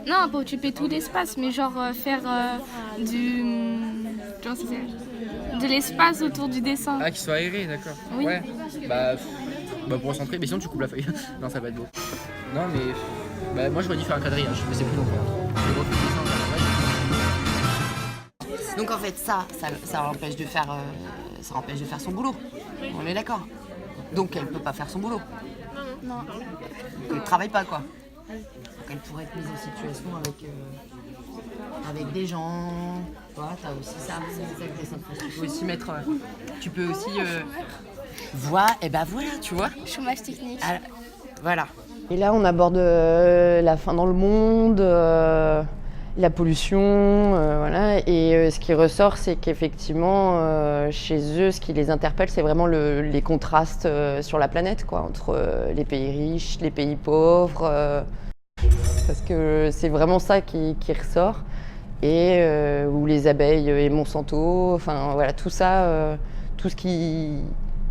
Non, pas occuper tout l'espace, mais genre faire comment ça s'appelle, de l'espace autour du dessin. Ah, qu'il soit aéré, d'accord. Oui. Ouais, pour recentrer, mais sinon tu coupes la feuille. Non, ça va être beau. Non, mais moi j'aurais dû faire un quadrillage, mais c'est plus long. Je refais le dessin, Donc en fait ça empêche de faire son boulot. On est d'accord. Donc elle peut pas faire son boulot. Non. Donc elle travaille pas quoi. Donc elle pourrait être mise en situation avec des gens. Toi, t'as aussi ça. Tu peux aussi mettre. Tu peux aussi voilà, tu vois. Chômage technique. Ah, voilà. Et là, on aborde la faim dans le monde, la pollution, voilà. Et ce qui ressort, c'est qu'effectivement, chez eux, ce qui les interpelle, c'est vraiment les contrastes sur la planète, quoi, entre les pays riches, les pays pauvres. Parce que c'est vraiment ça qui ressort. Et où les abeilles et Monsanto, enfin voilà, tout ça, tout ce qui...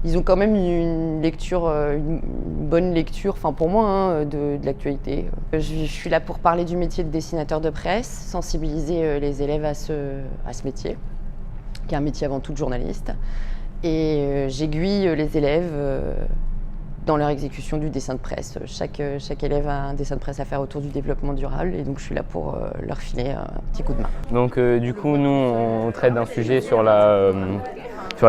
Ils ont quand même une lecture, une bonne lecture, enfin pour moi, hein, de l'actualité. Je suis là pour parler du métier de dessinateur de presse, sensibiliser les élèves à ce métier, qui est un métier avant tout de journaliste. Et j'aiguille les élèves dans leur exécution du dessin de presse. Chaque élève a un dessin de presse à faire autour du développement durable, et donc je suis là pour leur filer un petit coup de main. Donc du coup, nous, on traite d'un sujet sur la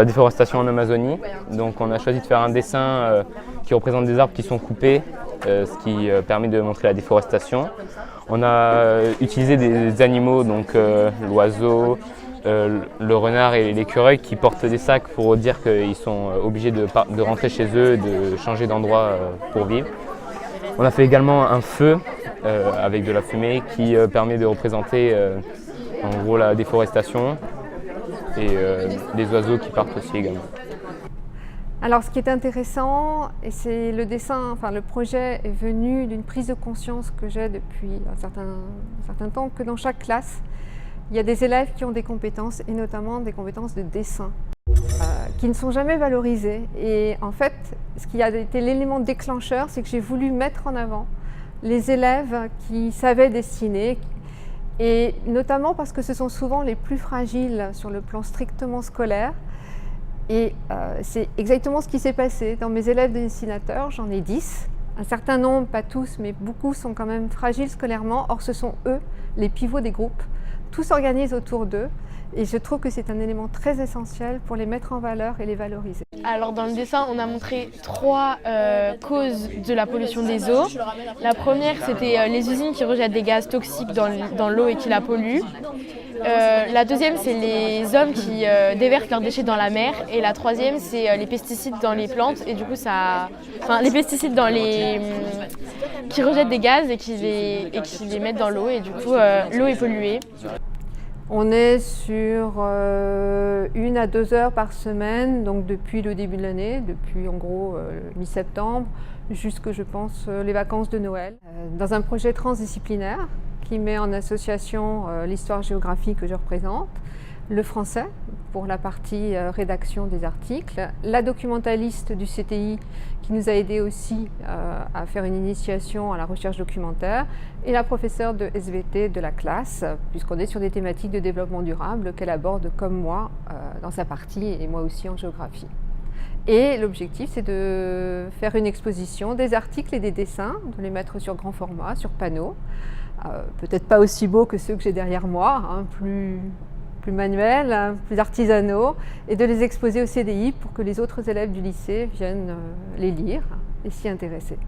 déforestation en Amazonie. Donc on a choisi de faire un dessin qui représente des arbres qui sont coupés, ce qui permet de montrer la déforestation. On a utilisé des animaux, donc l'oiseau, le renard et l'écureuil, qui portent des sacs pour dire qu'ils sont obligés de rentrer chez eux et de changer d'endroit pour vivre. On a fait également un feu avec de la fumée qui permet de représenter en gros la déforestation. Et les oiseaux qui partent aussi également. Alors ce qui est intéressant, et c'est le projet est venu d'une prise de conscience que j'ai depuis un certain temps, que dans chaque classe, il y a des élèves qui ont des compétences, et notamment des compétences de dessin, qui ne sont jamais valorisées. Et en fait, ce qui a été l'élément déclencheur, c'est que j'ai voulu mettre en avant les élèves qui savaient dessiner, et notamment parce que ce sont souvent les plus fragiles sur le plan strictement scolaire. Et c'est exactement ce qui s'est passé. Dans mes élèves de dessinateurs, j'en ai 10. Un certain nombre, pas tous, mais beaucoup sont quand même fragiles scolairement. Or, ce sont eux, les pivots des groupes. Tout s'organise autour d'eux. Et je trouve que c'est un élément très essentiel pour les mettre en valeur et les valoriser. Alors dans le dessin, on a montré 3 causes de la pollution des eaux. La première, c'était les usines qui rejettent des gaz toxiques dans l'eau et qui la polluent. La deuxième, c'est les hommes qui déversent leurs déchets dans la mer. Et la troisième, c'est les pesticides dans les plantes. Et du coup, les pesticides qui rejettent des gaz et qui les mettent dans l'eau. Et du coup, l'eau est polluée. On est sur 1 à 2 heures par semaine, donc depuis le début de l'année, depuis en gros mi-septembre, jusque je pense les vacances de Noël. Dans un projet transdisciplinaire qui met en association l'histoire-géographie que je représente, le français pour la partie rédaction des articles, la documentaliste du CTI qui nous a aidé aussi à faire une initiation à la recherche documentaire, et la professeure de SVT de la classe, puisqu'on est sur des thématiques de développement durable qu'elle aborde comme moi dans sa partie, et moi aussi en géographie. Et l'objectif, c'est de faire une exposition des articles et des dessins, de les mettre sur grand format, sur panneaux, peut-être pas aussi beaux que ceux que j'ai derrière moi, hein, plus manuels, plus artisanaux, et de les exposer au CDI pour que les autres élèves du lycée viennent les lire et s'y intéresser.